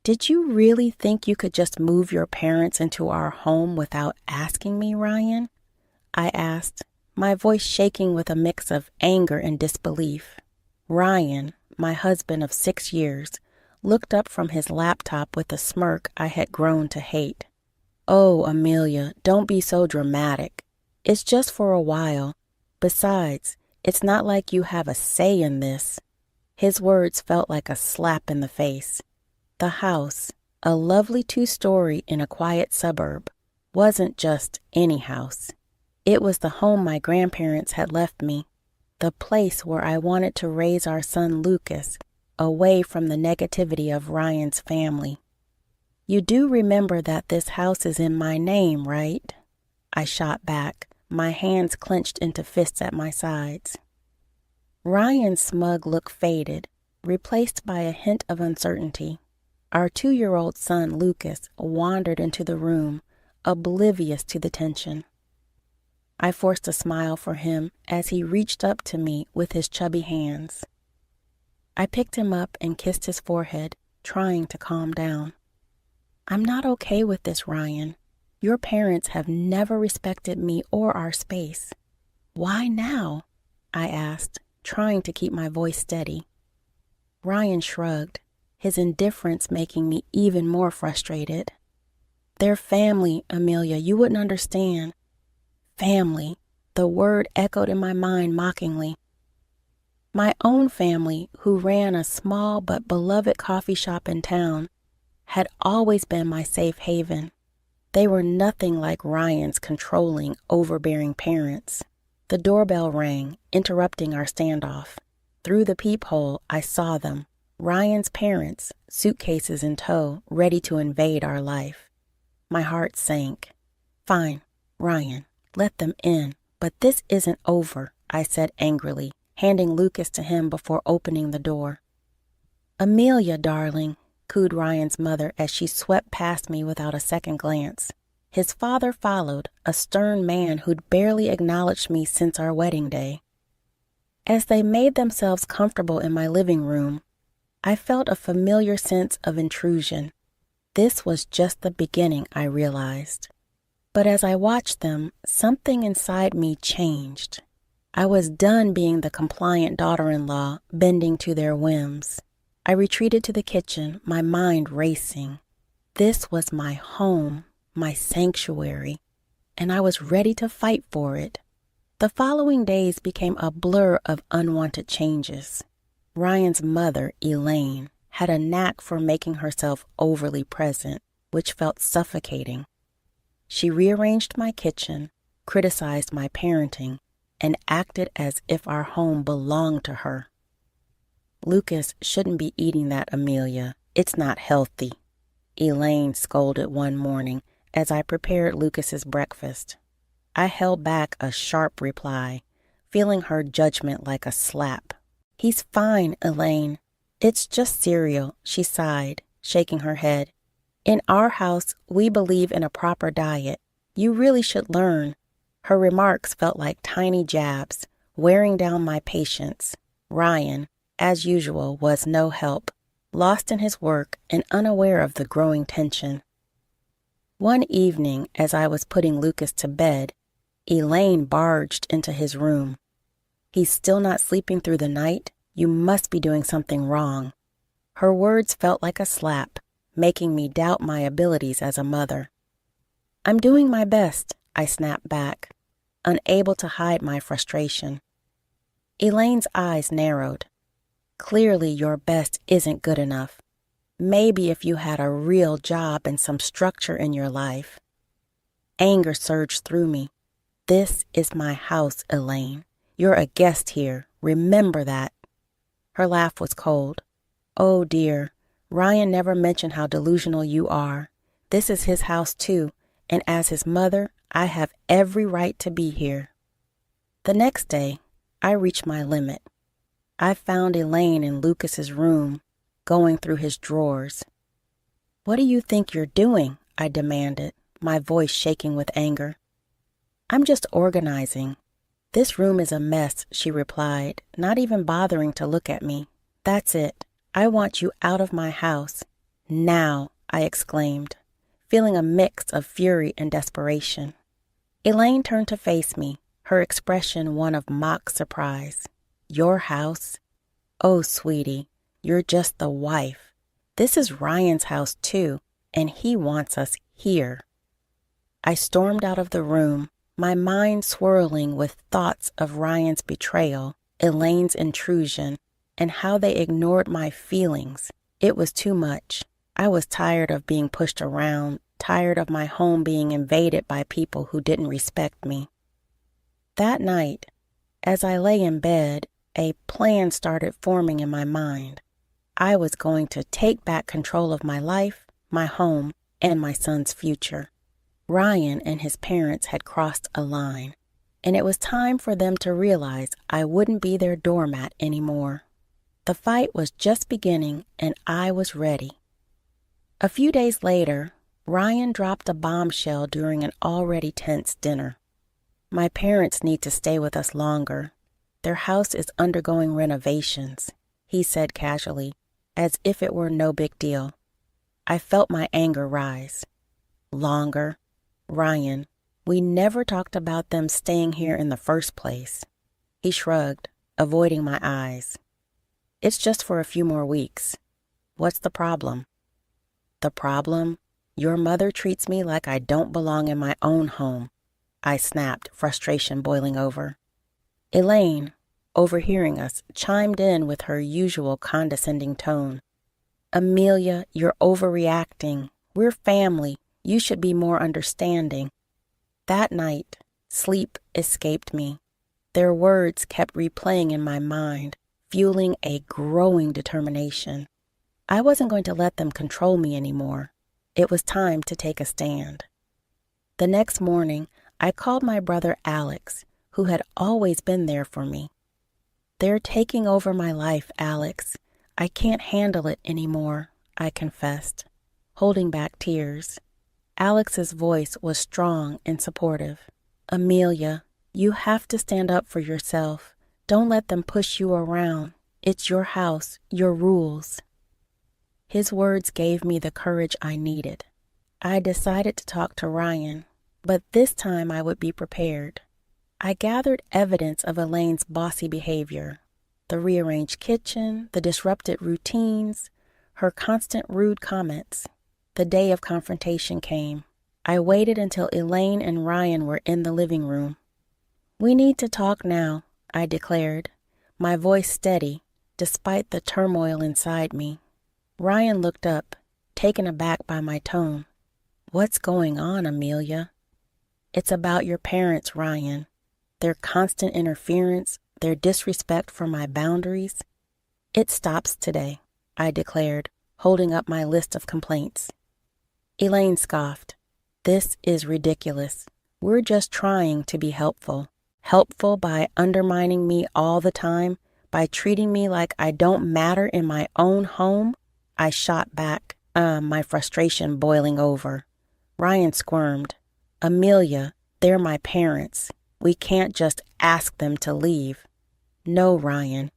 Did you really think you could just move your parents into our home without asking me, Ryan? I asked, my voice shaking with a mix of anger and disbelief. Ryan, my husband of 6 years, looked up from his laptop with a smirk I had grown to hate. Oh, Amelia, don't be so dramatic. It's just for a while. Besides, it's not like you have a say in this. His words felt like a slap in the face. The house, a lovely 2-story in a quiet suburb, wasn't just any house. It was the home my grandparents had left me, the place where I wanted to raise our son Lucas, away from the negativity of Ryan's family. You do remember that this house is in my name, right? I shot back, my hands clenched into fists at my sides. Ryan's smug look faded, replaced by a hint of uncertainty. Our 2-year-old son, Lucas, wandered into the room, oblivious to the tension. I forced a smile for him as he reached up to me with his chubby hands. I picked him up and kissed his forehead, trying to calm down. I'm not okay with this, Ryan. Your parents have never respected me or our space. Why now? I asked, trying to keep my voice steady. Ryan shrugged, his indifference making me even more frustrated. They're family, Amelia, you wouldn't understand. Family, the word echoed in my mind mockingly. My own family, who ran a small but beloved coffee shop in town, had always been my safe haven. They were nothing like Ryan's controlling, overbearing parents. The doorbell rang, interrupting our standoff. Through the peephole, I saw them, Ryan's parents, suitcases in tow, ready to invade our life. My heart sank. Fine, Ryan, let them in, but this isn't over, I said angrily, handing Lucas to him before opening the door. Amelia, darling, cooed Ryan's mother as she swept past me without a second glance. His father followed, a stern man who'd barely acknowledged me since our wedding day. As they made themselves comfortable in my living room, I felt a familiar sense of intrusion. This was just the beginning, I realized. But as I watched them, something inside me changed. I was done being the compliant daughter-in-law, bending to their whims. I retreated to the kitchen, my mind racing. This was my home, my sanctuary, and I was ready to fight for it. The following days became a blur of unwanted changes. Ryan's mother, Elaine, had a knack for making herself overly present, which felt suffocating. She rearranged my kitchen, criticized my parenting, and acted as if our home belonged to her. Lucas shouldn't be eating that, Amelia. It's not healthy, Elaine scolded one morning as I prepared Lucas's breakfast. I held back a sharp reply, feeling her judgment like a slap. He's fine, Elaine. It's just cereal, she sighed, shaking her head. In our house, we believe in a proper diet. You really should learn. Her remarks felt like tiny jabs, wearing down my patience. Ryan, as usual, was no help, lost in his work and unaware of the growing tension. One evening, as I was putting Lucas to bed, Elaine barged into his room. He's still not sleeping through the night? You must be doing something wrong. Her words felt like a slap, making me doubt my abilities as a mother. I'm doing my best, I snapped back, unable to hide my frustration. Elaine's eyes narrowed. Clearly your best isn't good enough. Maybe if you had a real job and some structure in your life. Anger surged through me. This is my house, Elaine. You're a guest here. Remember that. Her laugh was cold. Oh dear, Ryan never mentioned how delusional you are. This is his house too, and as his mother, I have every right to be here. The next day, I reached my limit. I found Elaine in Lucas's room, going through his drawers. What do you think you're doing? I demanded, my voice shaking with anger. I'm just organizing. This room is a mess, she replied, not even bothering to look at me. That's it. I want you out of my house. Now, I exclaimed, feeling a mix of fury and desperation. Elaine turned to face me, her expression one of mock surprise. Your house? Oh, sweetie, you're just the wife. This is Ryan's house, too, and he wants us here. I stormed out of the room, my mind swirling with thoughts of Ryan's betrayal, Elaine's intrusion, and how they ignored my feelings. It was too much. I was tired of being pushed around, tired of my home being invaded by people who didn't respect me. That night, as I lay in bed, a plan started forming in my mind. I was going to take back control of my life, my home, and my son's future. Ryan and his parents had crossed a line, and it was time for them to realize I wouldn't be their doormat anymore. The fight was just beginning, and I was ready. A few days later, Ryan dropped a bombshell during an already tense dinner. My parents need to stay with us longer. Their house is undergoing renovations, he said casually, as if it were no big deal. I felt my anger rise. Longer? Ryan, we never talked about them staying here in the first place. He shrugged, avoiding my eyes. It's just for a few more weeks. What's the problem? The problem? Your mother treats me like I don't belong in my own home. I snapped, frustration boiling over. Elaine, overhearing us, chimed in with her usual condescending tone. Amelia, you're overreacting. We're family. You should be more understanding. That night, sleep escaped me. Their words kept replaying in my mind, fueling a growing determination. I wasn't going to let them control me anymore. It was time to take a stand. The next morning, I called my brother Alex, who had always been there for me. They're taking over my life, Alex. I can't handle it anymore, I confessed, holding back tears. Alex's voice was strong and supportive. Amelia, you have to stand up for yourself. Don't let them push you around. It's your house, your rules. His words gave me the courage I needed. I decided to talk to Ryan, but this time I would be prepared. I gathered evidence of Elaine's bossy behavior, the rearranged kitchen, the disrupted routines, her constant rude comments. The day of confrontation came. I waited until Elaine and Ryan were in the living room. We need to talk now, I declared, my voice steady, despite the turmoil inside me. Ryan looked up, taken aback by my tone. What's going on, Amelia? It's about your parents, Ryan. Their constant interference, their disrespect for my boundaries. It stops today, I declared, holding up my list of complaints. Elaine scoffed. This is ridiculous. We're just trying to be helpful. Helpful by undermining me all the time, by treating me like I don't matter in my own home. I shot back, my frustration boiling over. Ryan squirmed. Amelia, they're my parents. We can't just ask them to leave. No, Ryan.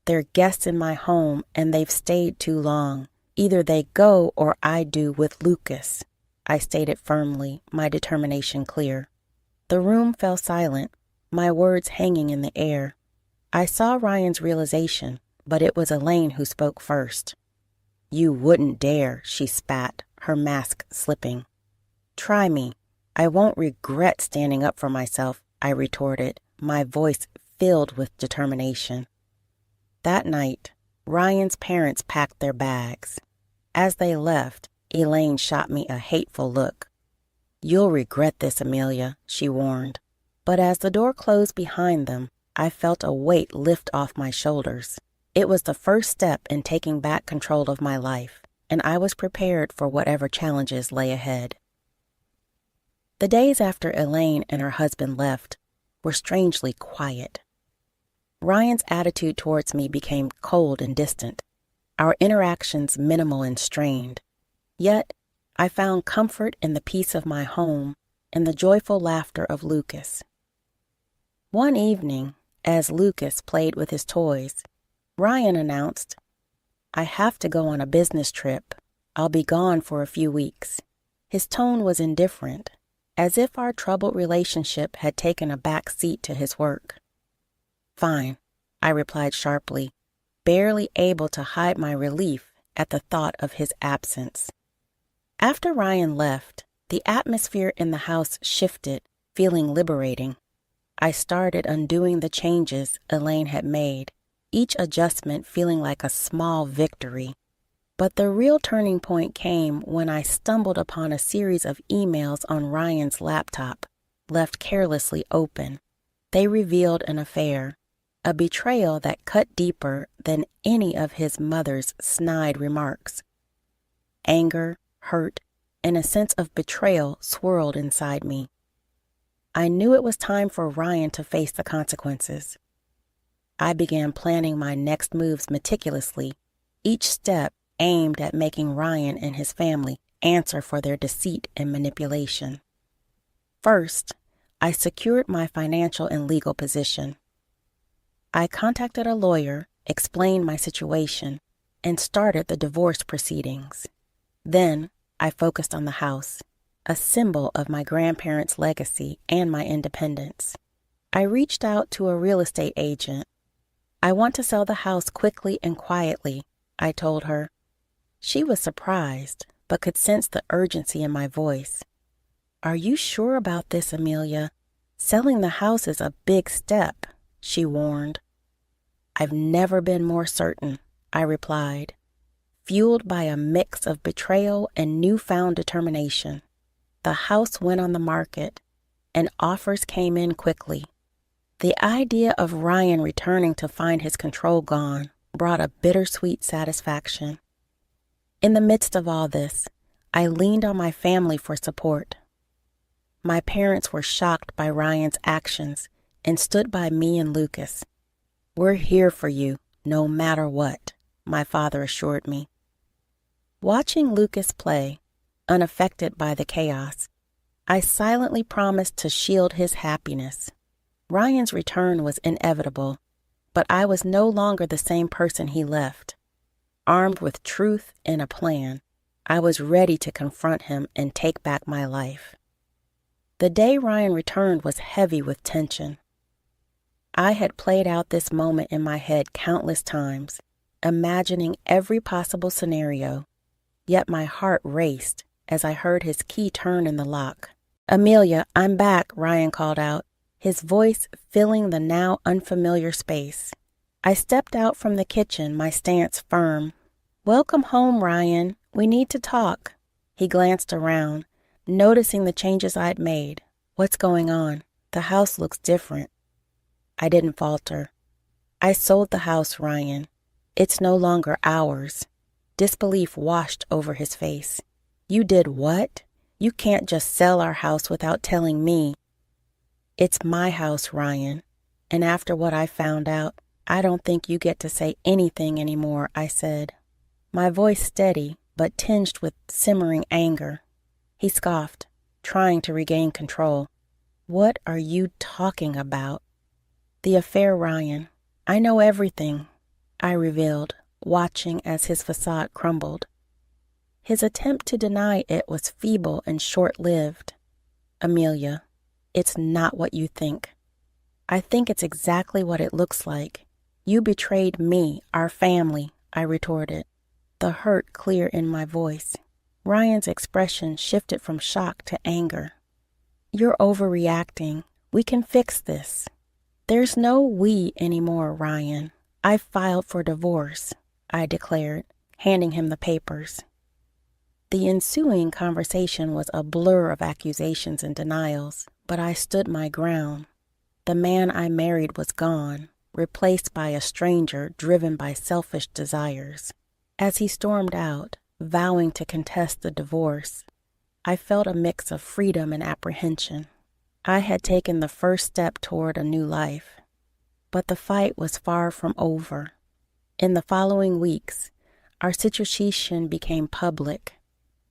They're guests in my home and they've stayed too long. Either they go or I do with Lucas, I stated firmly, my determination clear. The room fell silent, my words hanging in the air. I saw Ryan's realization, but it was Elaine who spoke first. You wouldn't dare, she spat, her mask slipping. Try me. I won't regret standing up for myself, I retorted, my voice filled with determination. That night, Ryan's parents packed their bags. As they left, Elaine shot me a hateful look. You'll regret this, Amelia, she warned. But as the door closed behind them, I felt a weight lift off my shoulders. It was the first step in taking back control of my life, and I was prepared for whatever challenges lay ahead. The days after Elaine and her husband left were strangely quiet. Ryan's attitude towards me became cold and distant, our interactions minimal and strained. Yet, I found comfort in the peace of my home and the joyful laughter of Lucas. One evening, as Lucas played with his toys, Ryan announced, I have to go on a business trip. I'll be gone for a few weeks. His tone was indifferent, as if our troubled relationship had taken a back seat to his work. Fine, I replied sharply, barely able to hide my relief at the thought of his absence. After Ryan left, the atmosphere in the house shifted, feeling liberating. I started undoing the changes Elaine had made, each adjustment feeling like a small victory. But the real turning point came when I stumbled upon a series of emails on Ryan's laptop, left carelessly open. They revealed an affair, a betrayal that cut deeper than any of his mother's snide remarks. Anger, hurt, and a sense of betrayal swirled inside me. I knew it was time for Ryan to face the consequences. I began planning my next moves meticulously, each step aimed at making Ryan and his family answer for their deceit and manipulation. First, I secured my financial and legal position. I contacted a lawyer, explained my situation, and started the divorce proceedings. Then, I focused on the house, a symbol of my grandparents' legacy and my independence. I reached out to a real estate agent. I want to sell the house quickly and quietly, I told her. She was surprised, but could sense the urgency in my voice. Are you sure about this, Amelia? Selling the house is a big step, she warned. I've never been more certain, I replied, fueled by a mix of betrayal and newfound determination. The house went on the market, and offers came in quickly. The idea of Ryan returning to find his control gone brought a bittersweet satisfaction. In the midst of all this, I leaned on my family for support. My parents were shocked by Ryan's actions and stood by me and Lucas. We're here for you, no matter what, my father assured me. Watching Lucas play, unaffected by the chaos, I silently promised to shield his happiness. Ryan's return was inevitable, but I was no longer the same person he left. Armed with truth and a plan, I was ready to confront him and take back my life. The day Ryan returned was heavy with tension. I had played out this moment in my head countless times, imagining every possible scenario, yet my heart raced as I heard his key turn in the lock. Amelia, I'm back, Ryan called out, his voice filling the now unfamiliar space. I stepped out from the kitchen, my stance firm. Welcome home, Ryan. We need to talk. He glanced around, noticing the changes I'd made. What's going on? The house looks different. I didn't falter. I sold the house, Ryan. It's no longer ours. Disbelief washed over his face. You did what? You can't just sell our house without telling me. It's my house, Ryan, and after what I found out, I don't think you get to say anything anymore, I said, my voice steady but tinged with simmering anger. He scoffed, trying to regain control. What are you talking about? The affair, Ryan. I know everything, I revealed, watching as his facade crumbled. His attempt to deny it was feeble and short-lived. Amelia, it's not what you think. I think it's exactly what it looks like. You betrayed me, our family, I retorted, the hurt clear in my voice. Ryan's expression shifted from shock to anger. You're overreacting. We can fix this. There's no we anymore, Ryan. I filed for divorce, I declared, handing him the papers. The ensuing conversation was a blur of accusations and denials, but I stood my ground. The man I married was gone, replaced by a stranger driven by selfish desires. As he stormed out, vowing to contest the divorce, I felt a mix of freedom and apprehension. I had taken the first step toward a new life, but the fight was far from over. In the following weeks, our situation became public.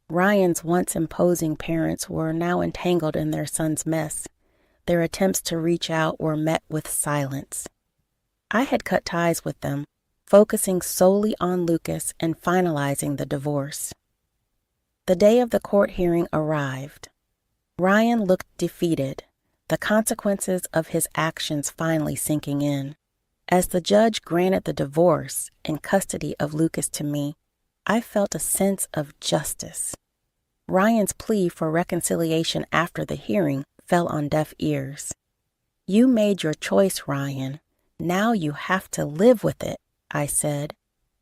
Ryan's once imposing parents were now entangled in their son's mess. Their attempts to reach out were met with silence. I had cut ties with them, focusing solely on Lucas and finalizing the divorce. The day of the court hearing arrived. Ryan looked defeated, the consequences of his actions finally sinking in. As the judge granted the divorce and custody of Lucas to me, I felt a sense of justice. Ryan's plea for reconciliation after the hearing fell on deaf ears. "You made your choice, Ryan. Now you have to live with it," I said,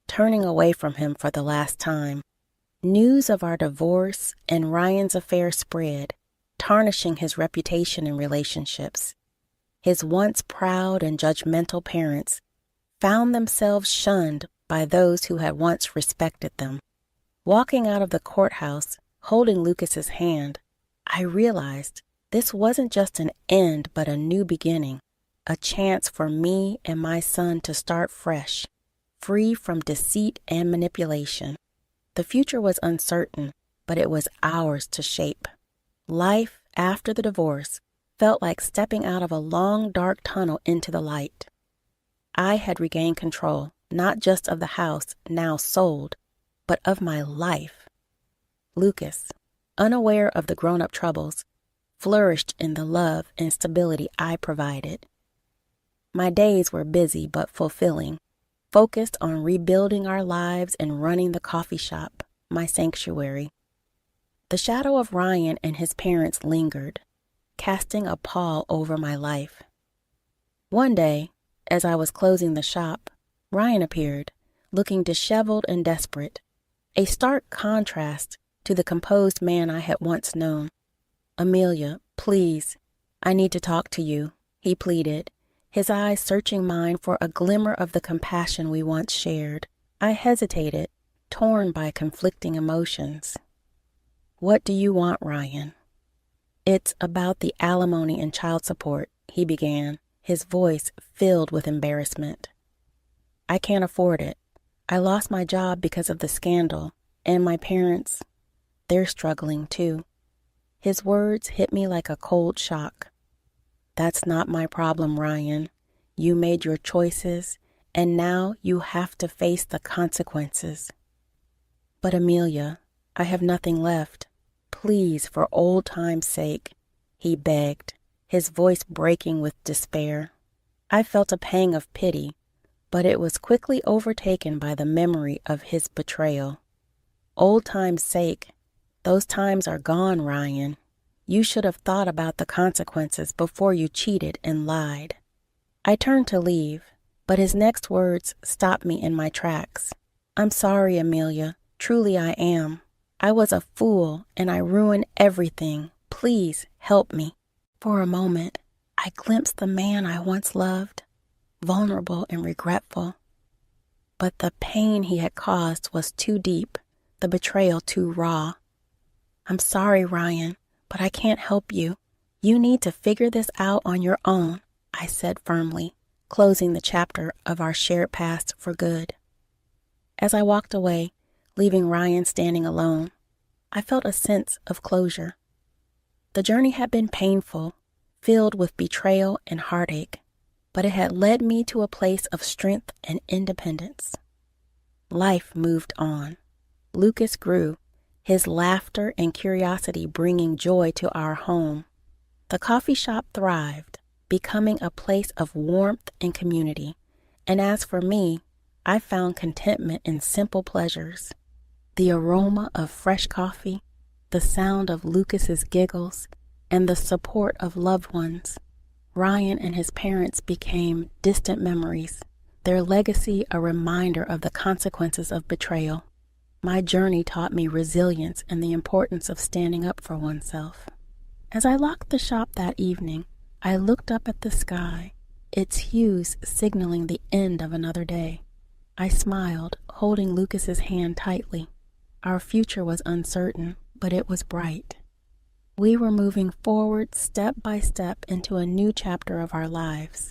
turning away from him for the last time. News of our divorce and Ryan's affair spread, tarnishing his reputation in relationships. His once proud and judgmental parents found themselves shunned by those who had once respected them. Walking out of the courthouse, holding Lucas's hand, I realized this wasn't just an end but a new beginning, a chance for me and my son to start fresh, free from deceit and manipulation. The future was uncertain, but it was ours to shape. Life after the divorce felt like stepping out of a long, dark tunnel into the light. I had regained control, not just of the house now sold, but of my life. Lucas, unaware of the grown-up troubles, flourished in the love and stability I provided. My days were busy but fulfilling, focused on rebuilding our lives and running the coffee shop, my sanctuary. The shadow of Ryan and his parents lingered, casting a pall over my life. One day, as I was closing the shop, Ryan appeared, looking disheveled and desperate, a stark contrast to the composed man I had once known. "Amelia, please, I need to talk to you," he pleaded, his eyes searching mine for a glimmer of the compassion we once shared. I hesitated, torn by conflicting emotions. "What do you want, Ryan?" "It's about the alimony and child support," he began, his voice filled with embarrassment. "I can't afford it. I lost my job because of the scandal, and my parents, they're struggling too." His words hit me like a cold shock. "That's not my problem, Ryan. You made your choices, and now you have to face the consequences." "But Amelia, I have nothing left. Please, for old time's sake," he begged, his voice breaking with despair. I felt a pang of pity, but it was quickly overtaken by the memory of his betrayal. Old time's sake, those times are gone, Ryan. You should have thought about the consequences before you cheated and lied. I turned to leave, but his next words stopped me in my tracks. "I'm sorry, Amelia. Truly I am. I was a fool and I ruined everything. Please help me." For a moment, I glimpsed the man I once loved, vulnerable and regretful. But the pain he had caused was too deep, the betrayal too raw. "I'm sorry, Ryan, but I can't help you. You need to figure this out on your own," I said firmly, closing the chapter of our shared past for good. As I walked away, leaving Ryan standing alone, I felt a sense of closure. The journey had been painful, filled with betrayal and heartache, but it had led me to a place of strength and independence. Life moved on. Lucas grew, his laughter and curiosity bringing joy to our home. The coffee shop thrived, becoming a place of warmth and community. And as for me, I found contentment in simple pleasures. The aroma of fresh coffee, the sound of Lucas's giggles, and the support of loved ones. Ryan and his parents became distant memories, their legacy a reminder of the consequences of betrayal. My journey taught me resilience and the importance of standing up for oneself. As I locked the shop that evening, I looked up at the sky, its hues signaling the end of another day. I smiled, holding Lucas's hand tightly. Our future was uncertain, but it was bright. We were moving forward step by step into a new chapter of our lives.